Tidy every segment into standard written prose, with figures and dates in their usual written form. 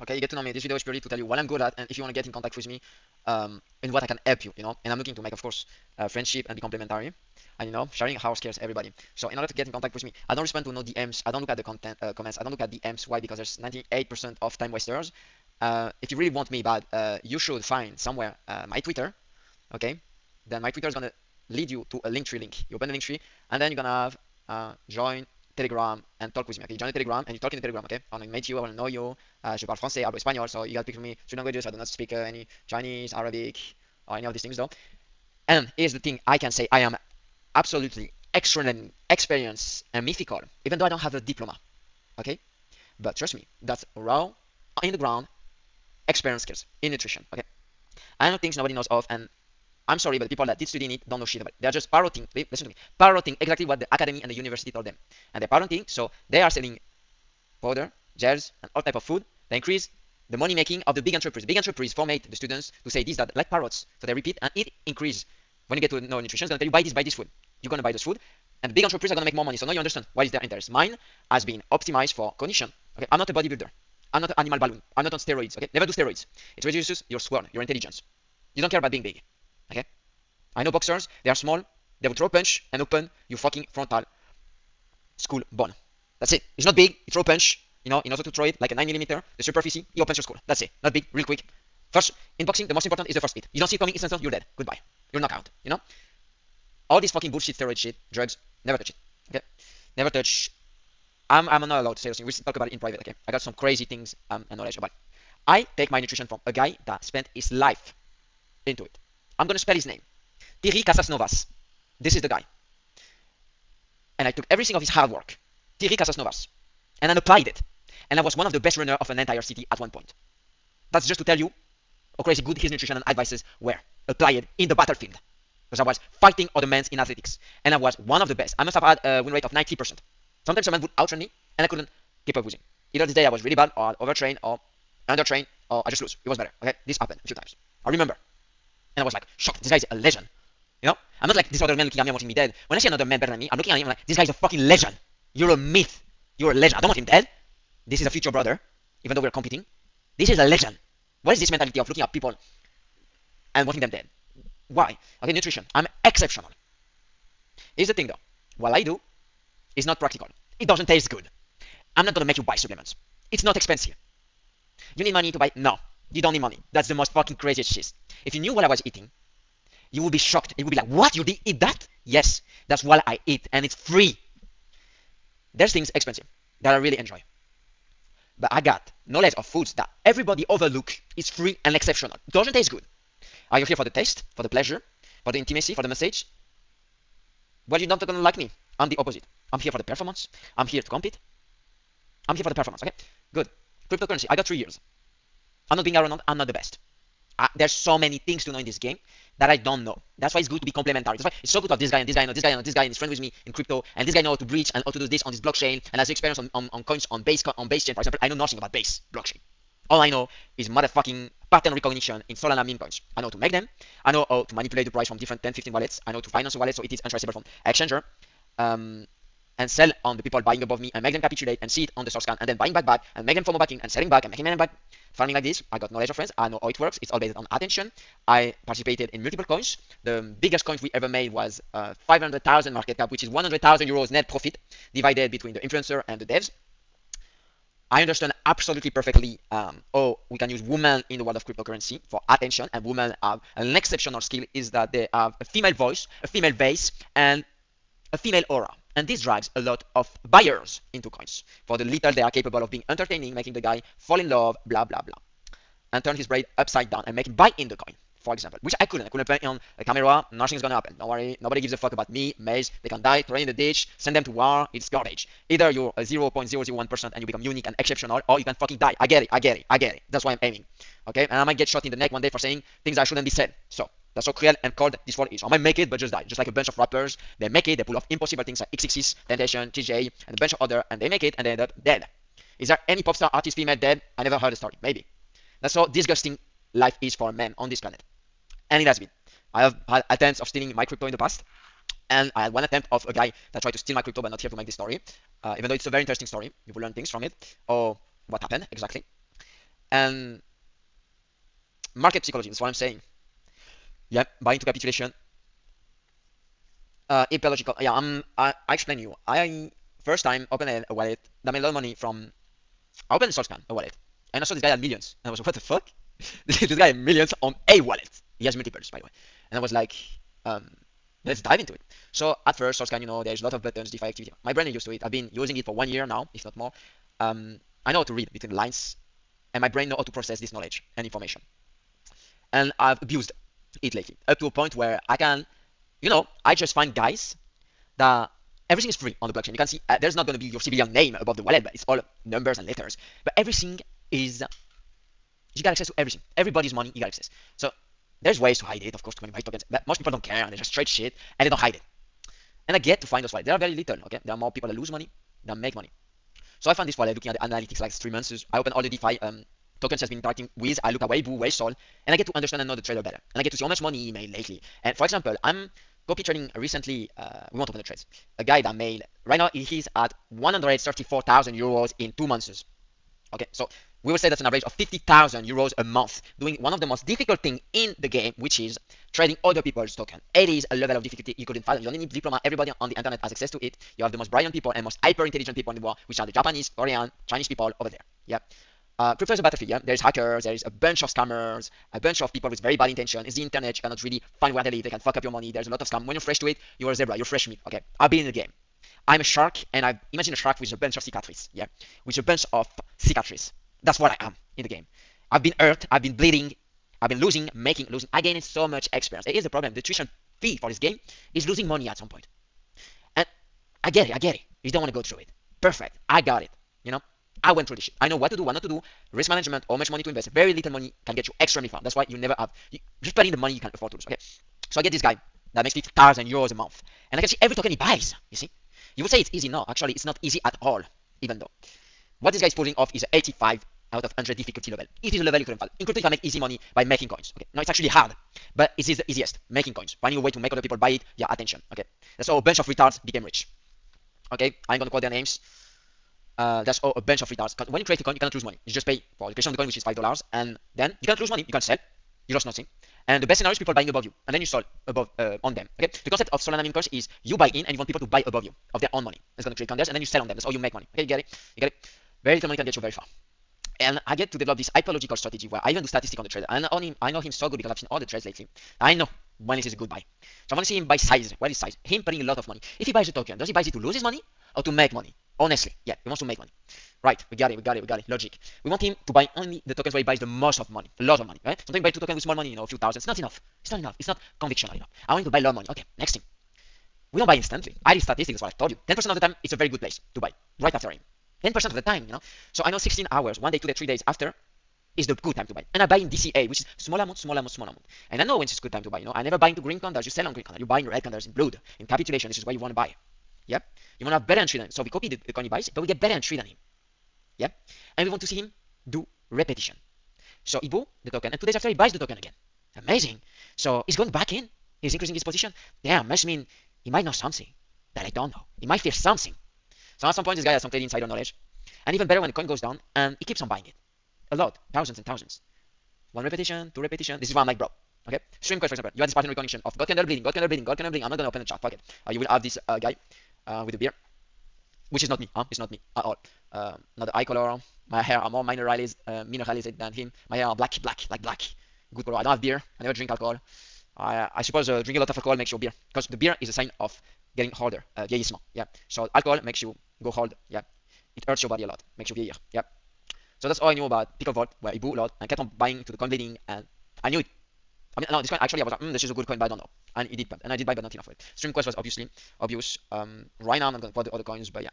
Okay, you get to know me. This video is purely to tell you what I'm good at, and if you want to get in contact with me, in what I can help you, you know. And I'm looking to make, of course, friendship and be complementary, and sharing our skills, everybody. So in order to get in contact with me, I don't respond to no DMs. I don't look at the content comments. I don't look at DMs. Why? Because there's 98% of time wasters. If you really want me bad, you should find somewhere my Twitter. Okay, then my Twitter is gonna lead you to a Linktree link. You open the Linktree, and then you're gonna have join Telegram and talk with me. Okay, join the Telegram and you talk in the Telegram. Okay, I want to meet you. I want to know you. Je parle français, hablo español, so you gotta pick from me three languages. I do not speak any Chinese, Arabic, or any of these things though. And here's the thing: I can say I am absolutely excellent, experienced, and mythical, even though I don't have a diploma. Okay, but trust me, that's raw, in the ground, experience skills in nutrition. Okay, I know things nobody knows of, and I'm sorry, but the people that did study in it don't know shit about it. They're just parroting, listen to me, parroting exactly what the academy and the university told them. And they're parroting, so they are selling powder, gels, and all type of food. They increase the money making of the big entreprise. Big entreprise formate the students to say this, that, like parrots. So they repeat, and it increase. When you get to know nutrition, it's going to tell you buy this food. You're going to buy this food, and the big entreprise are going to make more money. So now you understand what is their interest. Mine has been optimized for cognition. Okay, I'm not a bodybuilder. I'm not an animal balloon. I'm not on steroids. Okay, never do steroids. It reduces your sworn, your intelligence. You don't care about being big. Okay, I know boxers. They are small. They will throw a punch and open your fucking frontal skull bone. That's it. It's not big. It throw a punch. In order to throw it like a 9mm, the superficie, he opens your skull. That's it. Not big, real quick. First, in boxing, the most important is the first hit. You don't see it coming instantly, you're dead. Goodbye. You're knockout. All this fucking bullshit, steroid shit, drugs, never touch it. Okay? Never touch. I'm not allowed to say those things. We talk about it in private. Okay? I got some crazy things and knowledge about it. I take my nutrition from a guy that spent his life into it. I'm gonna spell his name. Thierry Casasnovas. This is the guy. And I took everything of his hard work. Thierry Casasnovas. And then applied it. And I was one of the best runners of an entire city at one point. That's just to tell you how crazy good his nutrition and advices were applied in the battlefield. Because I was fighting other men in athletics. And I was one of the best. I must have had a win rate of 90%. Sometimes a man would outrun me, and I couldn't keep up with him. Either this day I was really bad, or I overtrained, or undertrained, or I just lose. It was better. Okay? This happened a few times. I remember. And I was like, shocked. This guy's a legend. I'm not like this other man looking at me and wanting me dead. When I see another man better than me, I'm looking at him like, this guy's a fucking legend. You're a myth. You're a legend. I don't want him dead. This is a future brother, even though we're competing. This is a legend. What is this mentality of looking at people and wanting them dead? Why? Okay, nutrition. I'm exceptional. Here's the thing though. What I do is not practical. It doesn't taste good. I'm not gonna make you buy supplements. It's not expensive. You need money to buy? No. You don't need money. That's the most fucking craziest shit. If you knew what I was eating, you would be shocked. You would be like, what? You did eat that? Yes. That's what I eat. And it's free. There's things expensive that I really enjoy. But I got knowledge of foods that everybody overlook. It's free and exceptional. It doesn't taste good. Are you here for the taste, for the pleasure, for the intimacy, for the message? Well, you're not gonna like me. I'm the opposite. I'm here for the performance. I'm here to compete. I'm here for the performance. Okay, good. Cryptocurrency. I got 3 years. I'm not being arrogant. I'm not the best. There's so many things to know in this game that I don't know. That's why it's good to be complementary. That's why it's so good to have this guy and this guy and this guy and this guy and his friend with me in crypto, and this guy know how to breach and how to do this on this blockchain and has experience on coins on base chain. For example, I know nothing about base blockchain. All I know is motherfucking pattern recognition in Solana meme coins. I know how to make them. I know how to manipulate the price from different 10, 15 wallets. I know how to finance a wallet so it is untraceable from exchanger. And sell on the people buying above me and make them capitulate and see it on the source scan and then buying back and make them FOMO backing and selling back and making them back. Farming like this, I got knowledge of friends. I know how it works. It's all based on attention. I participated in multiple coins. The biggest coin we ever made was 500,000 market cap, which is 100,000 euros net profit divided between the influencer and the devs. I understand absolutely perfectly how we can use women in the world of cryptocurrency for attention, and women have an exceptional skill is that they have a female voice, a female base, and a female aura. And this drives a lot of buyers into coins. For the little they are capable of being entertaining, making the guy fall in love, blah, blah, blah. And turn his brain upside down and make him buy in the coin, for example. Which I couldn't. I couldn't put on a camera. Nothing's gonna happen. Don't worry. Nobody gives a fuck about me, Maze. They can die, throw in the ditch, send them to war. It's garbage. Either you're a 0.001% and you become unique and exceptional, or you can fucking die. I get it. That's why I'm aiming. Okay? And I might get shot in the neck one day for saying things that shouldn't be said. So, that's how cruel and cold this world is. I might make it, but just die. Just like a bunch of rappers. They make it, they pull off impossible things like XXX, Temptation, TJ, and a bunch of other, and they make it, and they end up dead. Is there any pop star artist female dead? I never heard a story. Maybe. That's how disgusting life is for a man on this planet. And it has been. I have had attempts of stealing my crypto in the past. And I had one attempt of a guy that tried to steal my crypto, but not here to make this story. Even though it's a very interesting story. You will learn things from it. Or what happened, exactly. And market psychology, that's what I'm saying. Yeah, buying to capitulation. Epological. Yeah, I explain you. I first time opened a wallet that made a lot of money from. I opened a Source a wallet, and I saw this guy had millions, and I was like, what the fuck? This guy had millions on a wallet. He has multiples, by the way. And I was like, um, let's dive into it. So at first, Source there's a lot of buttons, DeFi activity. My brain is used to it. I've been using it for 1 year now, if not more. I know how to read between the lines, and my brain know how to process this knowledge and information. And I've abused it lately, up to a point where I can, I just find guys that everything is free on the blockchain. You can see there's not going to be your civilian name above the wallet, but it's all numbers and letters. But everything is, you got access to everything. Everybody's money, you got access. So there's ways to hide it, of course, to manipulate tokens, but most people don't care, and they just trade shit, and they don't hide it. And I get to find those wallets. There are very little, okay? There are more people that lose money than make money. So I found this wallet looking at the analytics like 3 months. I open all the DeFi tokens has been interacting with. I look at Weibo, Sol, and I get to understand and know the trader better. And I get to see how much money he made lately. And for example, I'm copy trading recently. We won't open the trades. A guy that made right now he's at 134,000 euros in 2 months. Okay, so we will say that's an average of 50,000 euros a month, doing one of the most difficult things in the game, which is trading other people's token. It is a level of difficulty you couldn't fathom. You don't need diploma. Everybody on the internet has access to it. You have the most brilliant people and most hyper intelligent people in the world, which are the Japanese, Korean, Chinese people over there. Yeah. Crypto is a battlefield. Yeah? There's hackers, there's a bunch of scammers, a bunch of people with very bad intention. It's the internet. You cannot really find where they live. They can fuck up your money. There's a lot of scam. When you're fresh to it, you're a zebra. You're fresh meat. Okay. I've been in the game. I'm a shark, and I imagine a shark with a bunch of cicatrices. Yeah, with a bunch of cicatrices. That's what I am in the game. I've been hurt. I've been bleeding. I've been losing, losing. I gained so much experience. It is the problem. The tuition fee for this game is losing money at some point. And I get it. I get it. You don't want to go through it. Perfect. I got it. I went through this shit. I know what to do, what not to do. Risk management, how much money to invest. Very little money can get you extremely far. That's why you never have. Just put in the money you can afford to lose. Okay. So I get this guy that makes 50,000 euros a month, and I can see every token he buys. You see. You would say it's easy. No, actually, it's not easy at all. Even though what this guy is pulling off is 85 out of 100 difficulty level. It is a level you couldn't fathom. In crypto, you can make easy money by making coins. Okay. No, it's actually hard, but it is the easiest. Making coins, finding a way to make other people buy it. Yeah, attention. Okay. That's how a bunch of retards became rich. Okay. I'm gonna quote their names. That's a bunch of retards. When you create a coin, you cannot lose money. You just pay for the creation of the coin, which is $5, and then you cannot lose money. You can sell. You lost nothing. And the best scenario is people buying above you, and then you sell above on them. Okay. The concept of Solana meme coins is you buy in, and you want people to buy above you of their own money. That's gonna create candles, and then you sell on them. That's how you make money. Okay, you get it? You get it? Very little money can get you very far. And I get to develop this hyperlogical strategy where I even do statistics on the trader. And I know him so good because I've seen all the trades lately. I know when it is a good buy. So I want to see him buy size. What is size? Him putting a lot of money. If he buys a token, does he buy it to lose his money or to make money? Honestly, yeah, he wants to make money. Right, we got it. Logic. We want him to buy only the tokens where he buys the most of money, a lot of money, right? Sometimes you buy two tokens with small money, a few thousand. It's not enough. It's not enough. It's not convictional enough. I want him to buy a lot of money. Okay, next thing. We don't buy instantly. I did statistics, what I told you. 10% of the time, it's a very good place to buy. Right after him. 10% of the time, So I know 16 hours, 1 day, 2 days, 3 days after is the good time to buy. And I buy in DCA, which is small amount. And I know when it's a good time to buy, I never buy into green candles. You sell on green candles. You buy in red candles in blood. In capitulation, this is where you want to buy. Yep. You want to have better entry than him. So we copy the coin he buys, but we get better entry than him. Yeah. And we want to see him do repetition. So he bought the token, and 2 days after he buys the token again. Amazing. So he's going back in. He's increasing his position. Damn, must mean he might know something that I don't know. He might feel something. So at some point, this guy has some trading insider knowledge. And even better when the coin goes down, and he keeps on buying it. A lot. Thousands and thousands. 1 repetition, 2 repetition. This is why I'm like, bro. Okay? Stream quest, for example. You have this pattern recognition of God candle bleeding. I'm not going to open the chat. Fuck it. You will have this guy with the beer. Which is not me. It's not me at all. Not the eye color. My hair are more mineralized than him. My hair are black. Good color. I don't have beer. I never drink alcohol. I suppose drinking a lot of alcohol makes you beer. Because the beer is a sign of getting older. Vieillissement. Yeah. So alcohol makes you go old. Yeah. It hurts your body a lot. Makes you vieillir. Yeah. So that's all I knew about Pickle Vault, where he bought a lot and kept on buying to the coin bleeding, and I knew it. I mean, no, this coin actually I was like, this is a good coin, but I don't know. And he did buy, and I did buy, but not enough for it. Stream quest was obviously obvious. Right now I'm not gonna put the other coins, but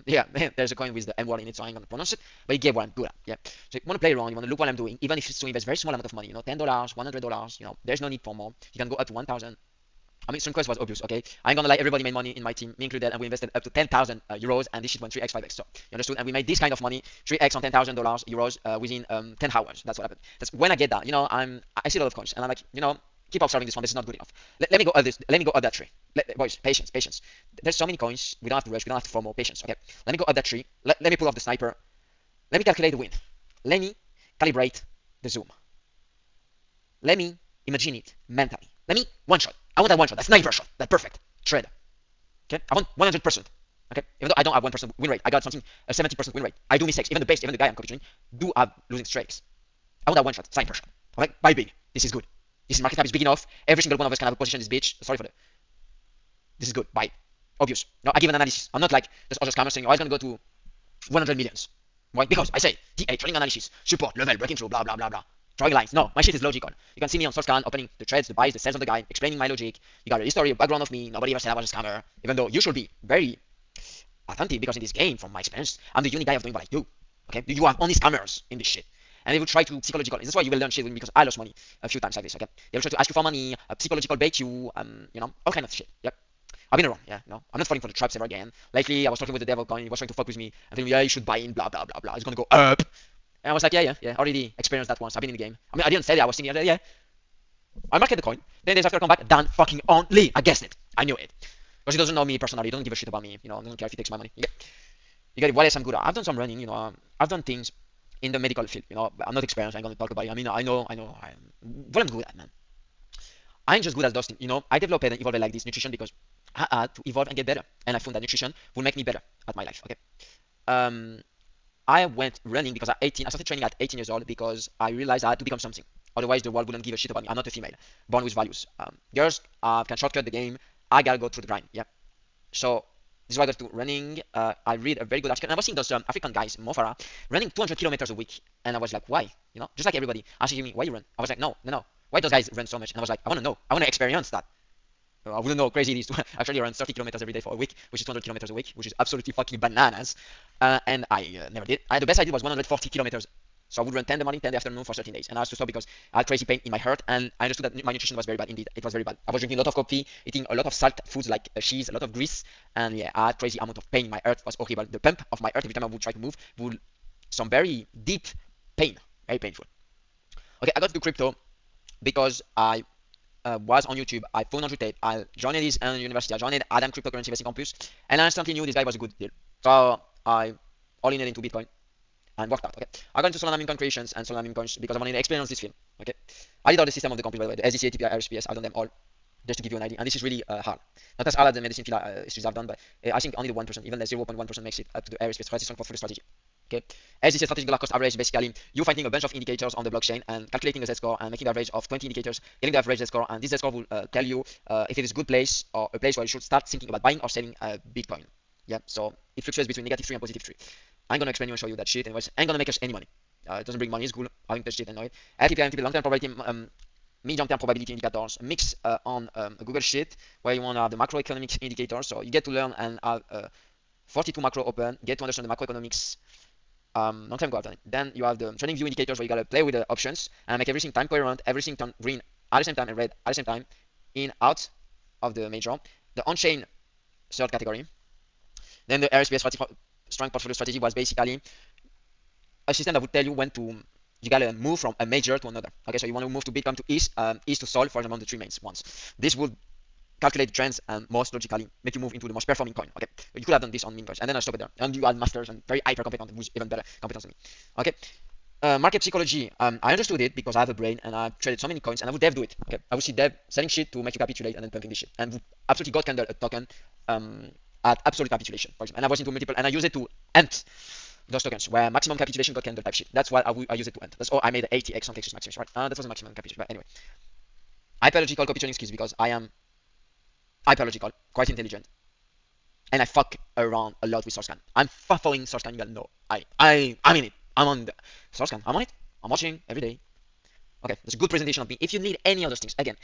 yeah, there's a coin with the M word in it, so I ain't gonna pronounce it. But he gave what I'm good at. Yeah. So you wanna play around, you wanna look what I'm doing, even if it's to invest very small amount of money, $10, $100, there's no need for more. You can go up to 1,000. I mean, stream quest was obvious, okay? I ain't gonna lie, everybody made money in my team, me included, and we invested up to 10,000 euros, and this shit went 3x, 5x. So, you understood? And we made this kind of money, 3x on $10,000 within 10 hours. That's what happened. That's when I get that, I see a lot of coins, and I'm like, keep observing this one. This is not good enough. Let me go up this. Let me go up that tree. Boys, patience. There's so many coins. We don't have to rush. We don't have to FOMO. Patience. Okay. Let me go up that tree. Let me pull off the sniper. Let me calculate the win. Let me calibrate the zoom. Let me imagine it mentally. Let me one shot. I want that one shot, that sniper shot, that perfect shred. Okay, I want 100%. Okay, even though I don't have 1% win rate, I got something a 70% win rate. I do mistakes. Even the best, even the guy I'm copy do have losing streaks. I want that one shot, sniper shot. Okay, buy big. This is good. This market cap is big enough. Every single one of us can have a position in this bitch. Sorry for the. This is good. Buy. Obvious. No, I give an analysis. I'm not like this other scammer saying, oh, it's gonna go to 100 millions. Why? Because I say TA trading analysis, support, level, breaking through, blah blah blah blah. Drawing lines. No, my shit is logical. You can see me on SourceScan opening the trades, the buys, the sells of the guy, explaining my logic. You got a history, a background of me. Nobody ever said I was a scammer. Even though you should be very authentic because in this game, from my experience, I'm the unique guy of doing what I do. Okay? You have only scammers in this shit. And they will try to psychological. That's why you will learn shit with me because I lost money a few times like this. Okay? They will try to ask you for money, psychological bait you, all kind of shit. Yep. I've been wrong, yeah, no. I'm not falling for the traps ever again. Lately, I was talking with the devil coin, he was trying to fuck with me, and telling me, yeah, you should buy in, blah, blah, blah, blah. It's gonna go up. And I was like, yeah, already experienced that once. I've been in the game. I mean, I didn't say that, I was thinking, yeah. I market the coin, then days after I come back, done fucking only. I guessed it. I knew it. Because he doesn't know me personally, he doesn't give a shit about me, doesn't care if he takes my money. You get it, what else I'm good at? I've done some running, I've done things in the medical field, but I'm not experienced, I'm gonna talk about it. I mean, I know, what I'm good at, man. I'm just good at those things, I developed and evolved like this nutrition because I had to evolve and get better. And I found that nutrition will make me better at my life, okay? I went running because at 18, I started training at 18 years old because I realized I had to become something. Otherwise, the world wouldn't give a shit about me. I'm not a female, born with values. Girls can shortcut the game. I gotta go through the grind, yeah? So, this is why I got to running. I read a very good article. And I was seeing those African guys, Mofara, running 200 kilometers a week. And I was like, why? Just like everybody asking me, why you run? I was like, no. Why those guys run so much? And I was like, I want to know. I want to experience that. I wouldn't know how crazy it is to actually run 30 kilometers every day for a week, which is 200 kilometers a week, which is absolutely fucking bananas. And I never did. The best I did was 140 kilometers. So I would run 10 in the morning, 10 in the afternoon for 13 days. And I had to stop because I had crazy pain in my heart. And I understood that my nutrition was very bad indeed. It was very bad. I was drinking a lot of coffee, eating a lot of salt foods like cheese, a lot of grease. And yeah, I had crazy amount of pain. My heart was horrible. The pump of my heart every time I would try to move would some very deep pain. Very painful. Okay, I got to crypto because I was on YouTube. I found Andrew Tate. I joined his university. I joined Adam Cryptocurrency Investing Campus, and I instantly knew this guy was a good deal. So I all in it into Bitcoin and worked out. Okay, I got into Solana meme coin creations and Solana meme coins because I wanted to experience this field. Okay, I did all the system of the company by the way, the SDC, ATP, RSPS. I've done them all just to give you an idea. And this is really hard. Not as hard as the medicine field studies I've done, but I think only the 1%, even the 0.1% makes it up to the RSPS strategy portfolio strategy. Okay, as this is strategic dollar cost average, basically you finding a bunch of indicators on the blockchain and calculating a z-score and making the average of 20 indicators, getting the average z-score, and this z-score will tell you if it is a good place or a place where you should start thinking about buying or selling Bitcoin. Yeah, so it fluctuates between -3 and +3. I'm gonna explain you and show you that shit, and it ain't gonna make us any money. It doesn't bring money, it's cool. I haven't touched it and know it. LTP, MTP, long-term probability, medium-term probability indicators, mix on a Google Sheet where you want to have the macroeconomic indicators. So you get to learn and have 42 macro open, get to understand the macroeconomics. Long time go after it. Then you have the trading view indicators where you gotta play with the options and make everything time coherent, everything turn green at the same time and red at the same time, in out of the major. The on-chain third category. Then the RSPS strong portfolio strategy was basically a system that would tell you when to you gotta move from a major to another. Okay, so you want to move to Bitcoin to east, east to Sol, for example, the three mains ones. This would calculate the trends and most logically make you move into the most performing coin. Okay, you could have done this on meme coins, and then I stopped it there. And you add masters and very hyper competent who's even better competence than me. Okay, market psychology. I understood it because I have a brain and I traded so many coins, and I would dev do it. Okay, I would see dev selling shit to make you capitulate and then pumping this shit, and would absolutely got candle a token at absolute capitulation, for example. And I was into multiple, and I use it to ant those tokens where maximum capitulation got candle type shit. That's why I use it to ant. That's all I made 80x on Texas Maximus, right? That was maximum capitulation. But anyway, hyperlogical copy trading skills because I am hyperlogical, quite intelligent, and I fuck around a lot with SourceScan. I'm following SourceScan. You gotta know. I'm in it. I'm on the SourceScan. I'm on it. I'm watching every day. Okay, that's a good presentation of me. If you need any other things, again,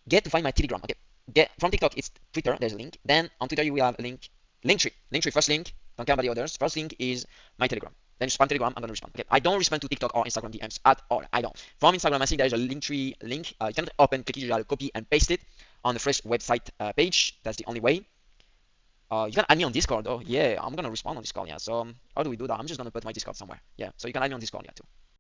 get to find my Telegram. Okay, get from TikTok. It's Twitter. There's a link. Then on Twitter you will have a link. Linktree. First link. Don't care about the others. First link is my Telegram. Then you spam Telegram. I'm gonna respond. Okay, I don't respond to TikTok or Instagram DMs at all. I don't. From Instagram, I see there is a Linktree link. You can open, click it, you gotta copy and paste it on the fresh website page. That's the only way. You can add me on Discord though. Yeah, I'm gonna respond on Discord. Yeah. So how do we do that? I'm just gonna put my Discord somewhere. Yeah. So you can add me on Discord. Yeah too.